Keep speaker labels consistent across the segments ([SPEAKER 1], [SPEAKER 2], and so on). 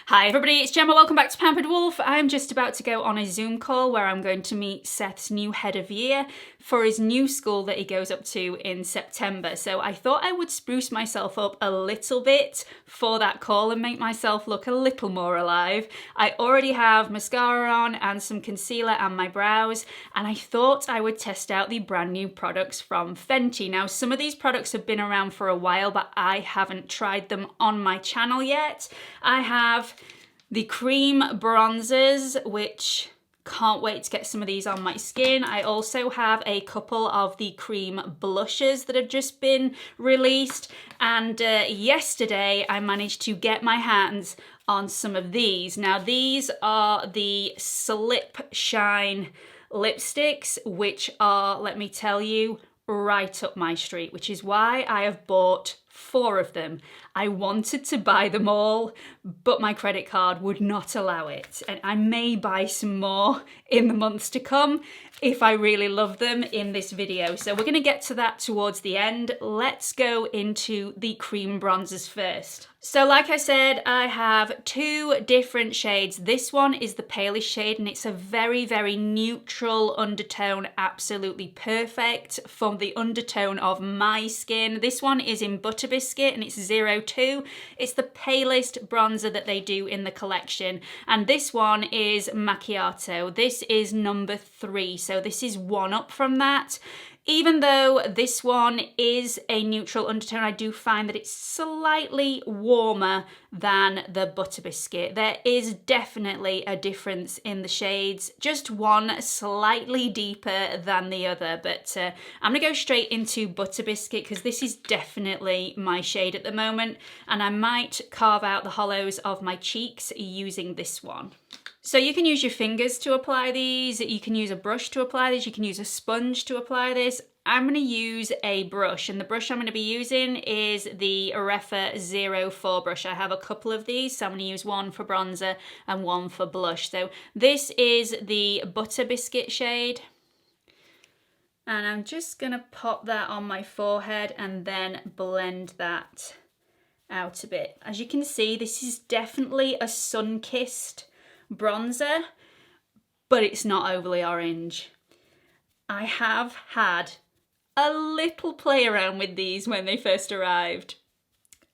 [SPEAKER 1] Hi everybody, it's Gemma, welcome back to Pampered Wolf. I'm just about to go on a Zoom call where I'm going to meet Seth's new head of year for his new school that he goes up to in September. So I thought I would spruce myself up a little bit for that call and make myself look a little more alive. I already have mascara on and some concealer and my brows, and I thought I would test out the brand new products from Fenty. Now, some of these products have been around for a while, but I haven't tried them on my channel yet. I have the cream bronzers, which can't wait to get some of these on my skin. I also have a couple of the cream blushes that have just been released. And yesterday I managed to get my hands on some of these. Now these are the Slip Shine lipsticks, which are, let me tell you, right up my street, which is why I have bought 4 of them. I wanted to buy them all, but my credit card would not allow it. And I may buy some more in the months to come if I really love them in this video. So we're gonna get to that towards the end. Let's go into the cream bronzers first. So like I said, I have 2 different shades. This one is the palest shade and it's a very, very neutral undertone, absolutely perfect for the undertone of my skin. This one is in Butter Biscuit and it's 02. It's the palest bronzer that they do in the collection. And this one is Macchiato. This is number 3, so this is 1 up from that. Even though this one is a neutral undertone, I do find that it's slightly warmer than the Butter Biscuit. There is definitely a difference in the shades, just one slightly deeper than the other, but I'm gonna go straight into Butter Biscuit because this is definitely my shade at the moment, and I might carve out the hollows of my cheeks using this one. So you can use your fingers to apply these, you can use a brush to apply these, you can use a sponge to apply this. I'm going to use a brush, and the brush I'm going to be using is the Arefa 04 brush. I have a couple of these, so I'm going to use one for bronzer and one for blush. So this is the Butter Biscuit shade. And I'm just going to pop that on my forehead and then blend that out a bit. As you can see, this is definitely a sun-kissed bronzer, but it's not overly orange. I have had a little play around with these when they first arrived.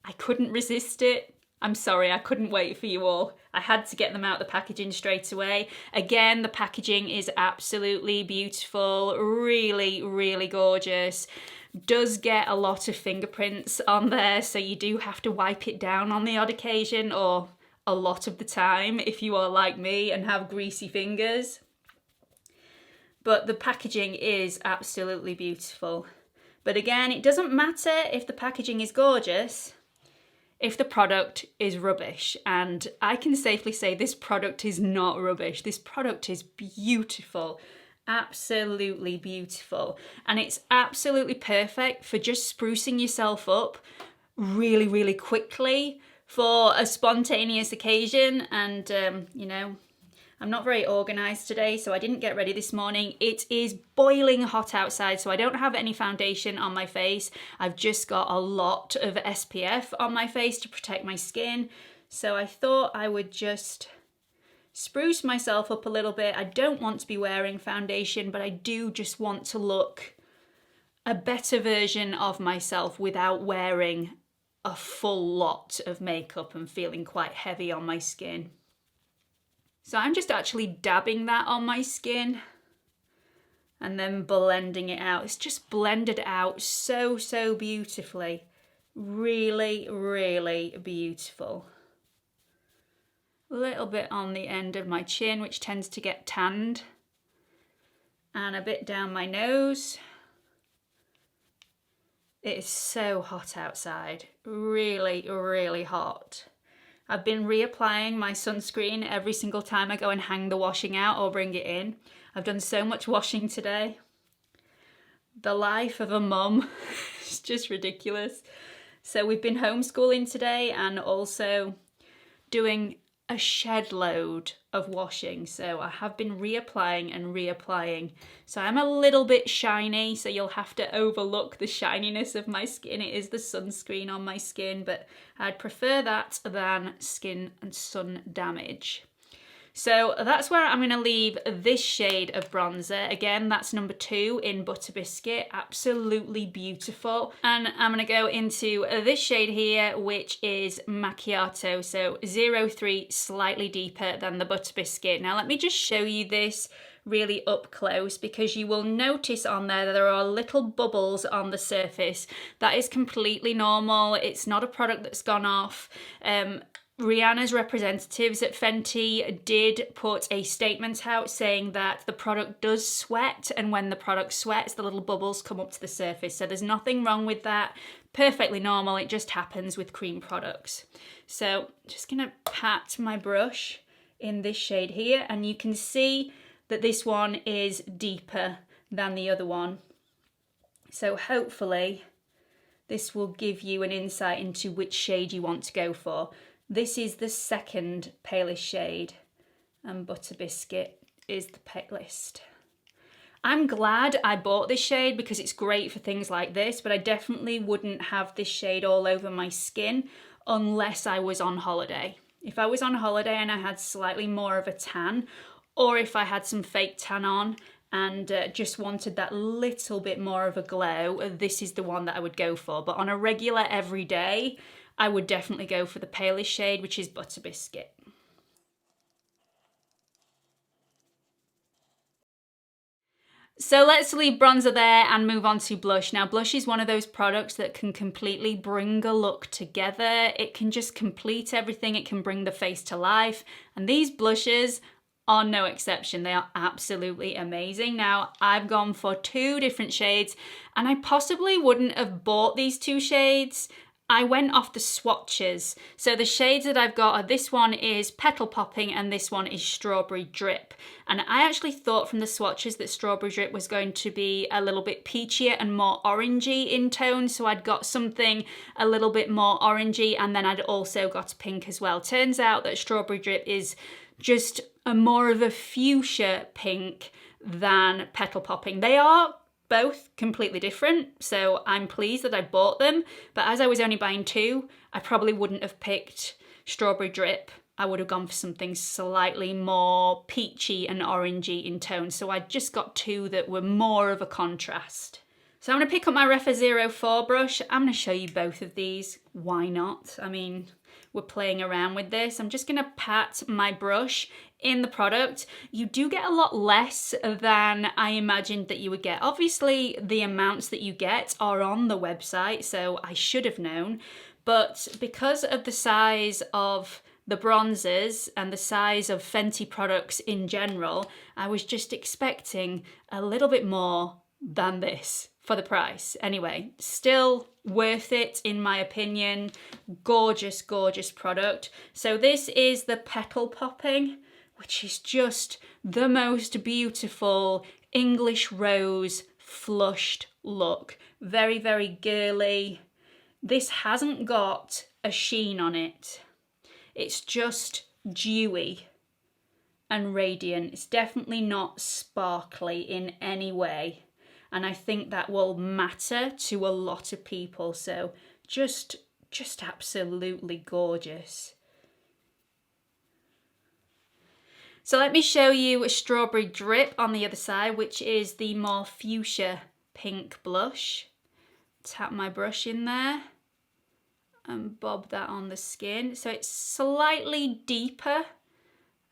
[SPEAKER 1] I couldn't resist it. I'm sorry, I couldn't wait for you all. I had to get them out the packaging straight away. Again, the packaging is absolutely beautiful, really, really gorgeous. Does get a lot of fingerprints on there, so you do have to wipe it down on the odd occasion, or a lot of the time if you are like me and have greasy fingers. But the packaging is absolutely beautiful. But again, it doesn't matter if the packaging is gorgeous if the product is rubbish. And I can safely say this product is not rubbish. This product is beautiful, absolutely beautiful. And it's absolutely perfect for just sprucing yourself up really, really quickly for a spontaneous occasion. And you know, I'm not very organised today, so I didn't get ready this morning. It is boiling hot outside, so I don't have any foundation on my face. I've just got a lot of SPF on my face to protect my skin. So I thought I would just spruce myself up a little bit. I don't want to be wearing foundation, but I do just want to look a better version of myself without wearing a full lot of makeup and feeling quite heavy on my skin. So I'm just actually dabbing that on my skin and then blending it out. It's just blended out so, so beautifully. Really, really beautiful. A little bit on the end of my chin, which tends to get tanned, and a bit down my nose. It is so hot outside, really, really hot. I've been reapplying my sunscreen every single time I go and hang the washing out or bring it in. I've done so much washing today. The life of a mum is just ridiculous. So we've been homeschooling today and also doing a shed load of washing, so I have been reapplying and reapplying. So I'm a little bit shiny, so you'll have to overlook the shininess of my skin. It is the sunscreen on my skin, but I'd prefer that than skin and sun damage. So that's where I'm going to leave this shade of bronzer. Again, that's number 2 in Butter Biscuit. Absolutely beautiful. And I'm going to go into this shade here, which is Macchiato. So 03, slightly deeper than the Butter Biscuit. Now let me just show you this really up close, because you will notice on there that there are little bubbles on the surface. That is completely normal. It's not a product that's gone off. Rihanna's representatives at Fenty did put a statement out saying that the product does sweat, and when the product sweats, the little bubbles come up to the surface. So there's nothing wrong with that. Perfectly normal. It just happens with cream products. So just gonna pat my brush in this shade here, and you can see that this one is deeper than the other one. So hopefully this will give you an insight into which shade you want to go for. This is the second palest shade, and Butter Biscuit is the palest. I'm glad I bought this shade because it's great for things like this, but I definitely wouldn't have this shade all over my skin unless I was on holiday. If I was on holiday and I had slightly more of a tan, or if I had some fake tan on and just wanted that little bit more of a glow, this is the one that I would go for. But on a regular everyday, I would definitely go for the palest shade, which is Butter Biscuit. So let's leave bronzer there and move on to blush. Now, blush is one of those products that can completely bring a look together. It can just complete everything. It can bring the face to life. And these blushes are no exception. They are absolutely amazing. Now, I've gone for 2 different shades, and I possibly wouldn't have bought these 2 shades. I went off the swatches. So the shades that I've got are, this one is Petal Popping and this one is Strawberry Drip. And I actually thought from the swatches that Strawberry Drip was going to be a little bit peachier and more orangey in tone. So I'd got something a little bit more orangey, and then I'd also got pink as well. Turns out that Strawberry Drip is just a more of a fuchsia pink than Petal Popping. They are both completely different, so I'm pleased that I bought them, but as I was only buying 2, I probably wouldn't have picked Strawberry Drip. I would have gone for something slightly more peachy and orangey in tone, so I just got 2 that were more of a contrast. So I'm going to pick up my Refa 04 brush. I'm going to show you both of these. Why not? I mean, we're playing around with this. I'm just going to pat my brush in the product. You do get a lot less than I imagined that you would get. Obviously, the amounts that you get are on the website, so I should have known. But because of the size of the bronzers and the size of Fenty products in general, I was just expecting a little bit more than this for the price. Anyway, still worth it in my opinion. Gorgeous, gorgeous product. So this is the Petal Popping, which is just the most beautiful English rose flushed look. Very, very girly. This hasn't got a sheen on it. It's just dewy and radiant. It's definitely not sparkly in any way. And I think that will matter to a lot of people. So just absolutely gorgeous. So let me show you a Strawberry Drip on the other side, which is the more fuchsia pink blush. Tap my brush in there and bob that on the skin. So it's slightly deeper,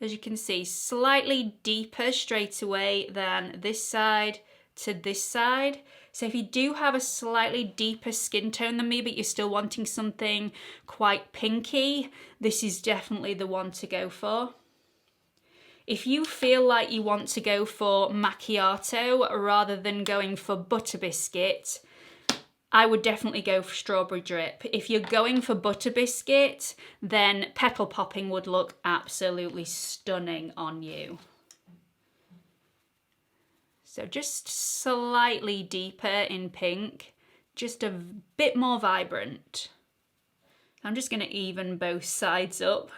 [SPEAKER 1] as you can see, slightly deeper straight away than this side to this side. So if you do have a slightly deeper skin tone than me, but you're still wanting something quite pinky, this is definitely the one to go for. If you feel like you want to go for macchiato rather than going for Butter Biscuit, I would definitely go for Strawberry Drip. If you're going for Butter Biscuit, then Petal Popping would look absolutely stunning on you. So just slightly deeper in pink, just a bit more vibrant. I'm just going to even both sides up.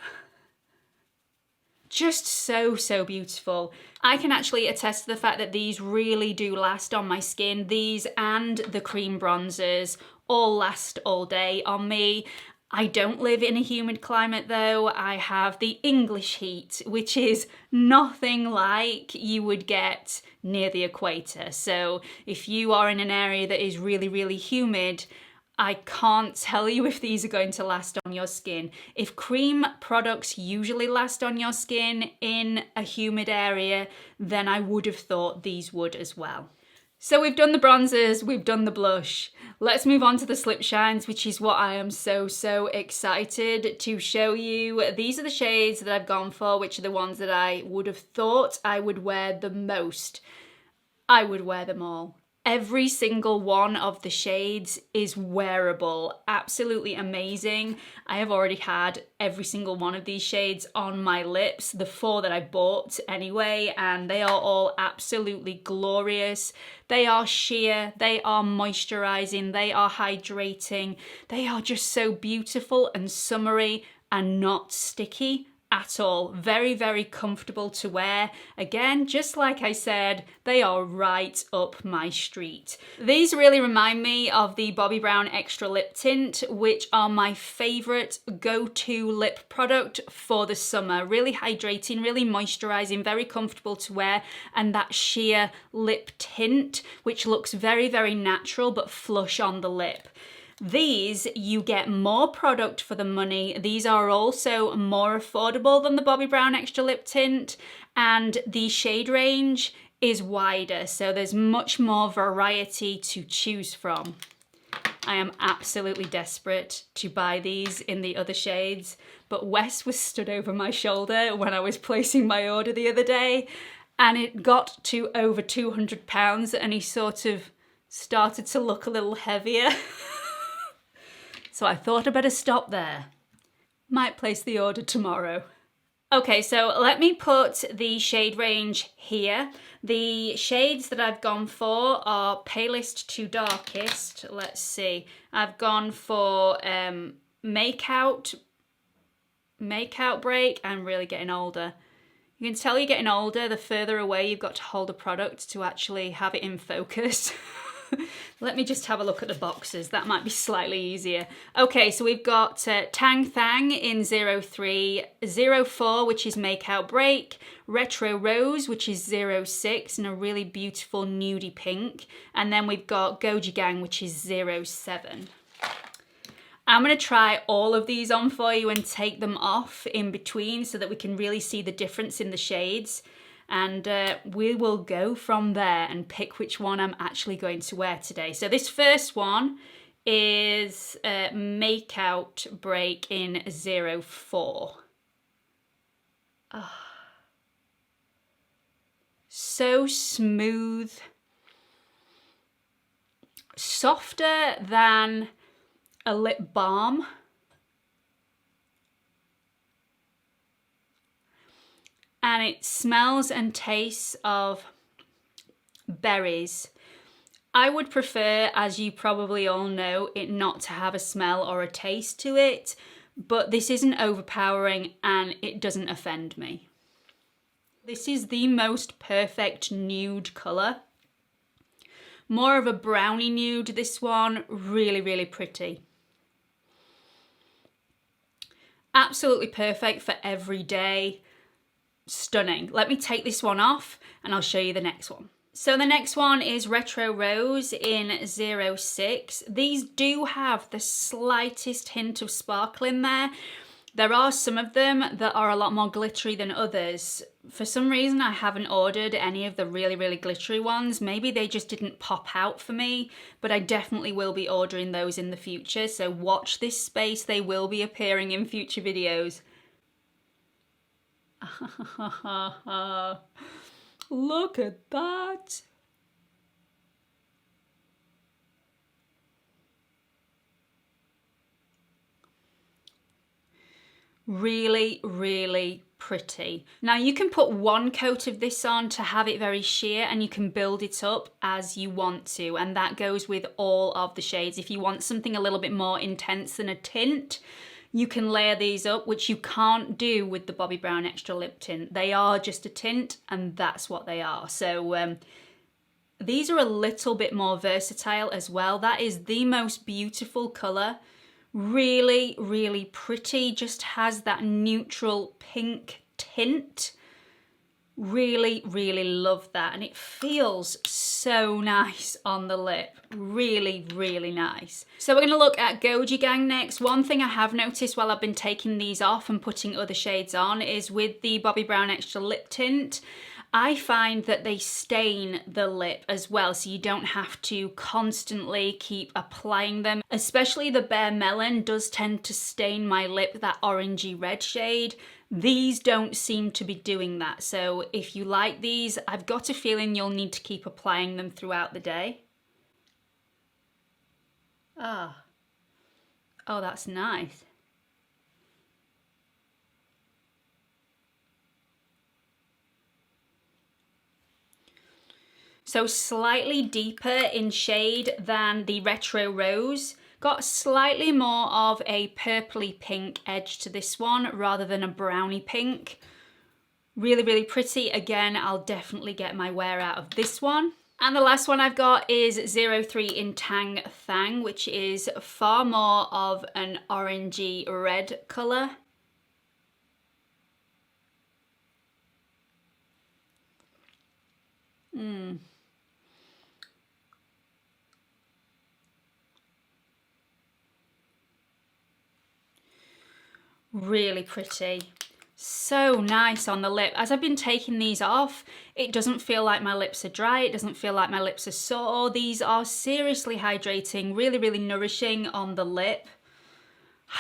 [SPEAKER 1] Just so, so beautiful. I can actually attest to the fact that these really do last on my skin. These and the cream bronzers all last all day on me. I don't live in a humid climate though. I have the English heat, which is nothing like you would get near the equator. So if you are in an area that is really, really humid, I can't tell you if these are going to last on your skin. If cream products usually last on your skin in a humid area, then I would have thought these would as well. So we've done the bronzers, we've done the blush. Let's move on to the slip shines, which is what I am so, so excited to show you. These are the shades that I've gone for, which are the ones that I would have thought I would wear the most. I would wear them all. Every single one of the shades is wearable, absolutely amazing. I have already had every single one of these shades on my lips, the 4 that I bought anyway, and they are all absolutely glorious. They are sheer, they are moisturizing, they are hydrating, they are just so beautiful and summery and not sticky at all. Very, very comfortable to wear. Again, just like I said, they are right up my street. These really remind me of the Bobbi Brown Extra Lip Tint, which are my favorite go-to lip product for the summer. Really hydrating, really moisturizing, very comfortable to wear, and that sheer lip tint, which looks very, very natural but flush on the lip. These, you get more product for the money. These are also more affordable than the Bobbi Brown Extra Lip Tint, and the shade range is wider, so there's much more variety to choose from. I am absolutely desperate to buy these in the other shades, but Wes was stood over my shoulder when I was placing my order the other day, and it got to over £200, and he sort of started to look a little heavier. So I thought I'd better stop there. Might place the order tomorrow. Okay, so let me put the shade range here. The shades that I've gone for are palest to darkest. Let's see. I've gone for Makeout Break. I'm really getting older. You can tell you're getting older the further away you've got to hold a product to actually have it in focus. Let me just have a look at the boxes. That might be slightly easier. Okay, so we've got Tang Thang in 03, 04, which is Makeout Break, Retro Rose, which is 06, and a really beautiful nudie pink. And then we've got Goji Gang, which is 07. I'm going to try all of these on for you and take them off in between so that we can really see the difference in the shades. And we will go from there and pick which one I'm actually going to wear today. So this first one is Makeout Break in 04. Oh. So smooth. Softer than a lip balm. And it smells and tastes of berries. I would prefer, as you probably all know, it not to have a smell or a taste to it, but this isn't overpowering and it doesn't offend me. This is the most perfect nude colour. More of a brownie nude, this one. Really, really pretty. Absolutely perfect for every day. Stunning. Let me take this one off and I'll show you the next one. So the next one is Retro Rose in 06. These do have the slightest hint of sparkle in there. There are some of them that are a lot more glittery than others. For some reason I haven't ordered any of the really, really glittery ones. Maybe they just didn't pop out for me, but I definitely will be ordering those in the future. So watch this space. They will be appearing in future videos. Look at that. Really, really pretty. Now you can put one coat of this on to have it very sheer and you can build it up as you want to, and that goes with all of the shades. If you want something a little bit more intense than a tint, you can layer these up, which you can't do with the Bobbi Brown Extra Lip Tint. They are just a tint, and that's what they are. So these are a little bit more versatile as well. That is the most beautiful colour. Really, really pretty. Just has that neutral pink tint. Really, really love that. And it feels so nice on the lip. Really, really nice. So we're going to look at Goji Gang next. One thing I have noticed while I've been taking these off and putting other shades on is with the Bobbi Brown Extra Lip Tint, I find that they stain the lip as well, so you don't have to constantly keep applying them. Especially the Bare Melon does tend to stain my lip, that orangey red shade. These don't seem to be doing that, so if you like these, I've got a feeling you'll need to keep applying them throughout the day. Oh, that's nice. So slightly deeper in shade than the Retro Rose. Got slightly more of a purpley pink edge to this one rather than a browny pink. Really, really pretty. Again, I'll definitely get my wear out of this one. And the last one I've got is 03 in Tang Thang, which is far more of an orangey red colour. Really pretty. So nice on the lip. As I've been taking these off, it doesn't feel like my lips are dry. It doesn't feel like my lips are sore. These are seriously hydrating, really, really nourishing on the lip.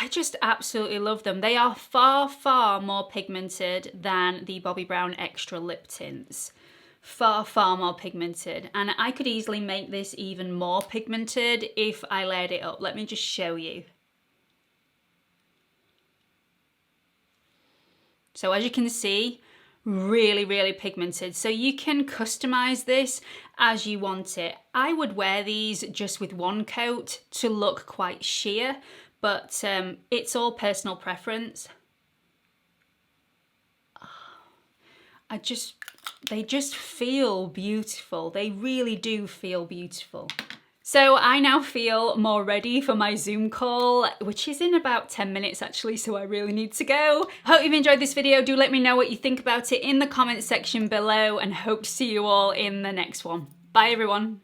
[SPEAKER 1] I just absolutely love them. They are far, far more pigmented than the Bobbi Brown Extra Lip Tints. Far, far more pigmented. And I could easily make this even more pigmented if I layered it up. Let me just show you. So as you can see, really, really pigmented. So you can customize this as you want it. I would wear these just with one coat to look quite sheer, but it's all personal preference. They just feel beautiful. They really do feel beautiful. So I now feel more ready for my Zoom call, which is in about 10 minutes actually, so I really need to go. Hope you've enjoyed this video. Do let me know what you think about it in the comments section below, and hope to see you all in the next one. Bye everyone.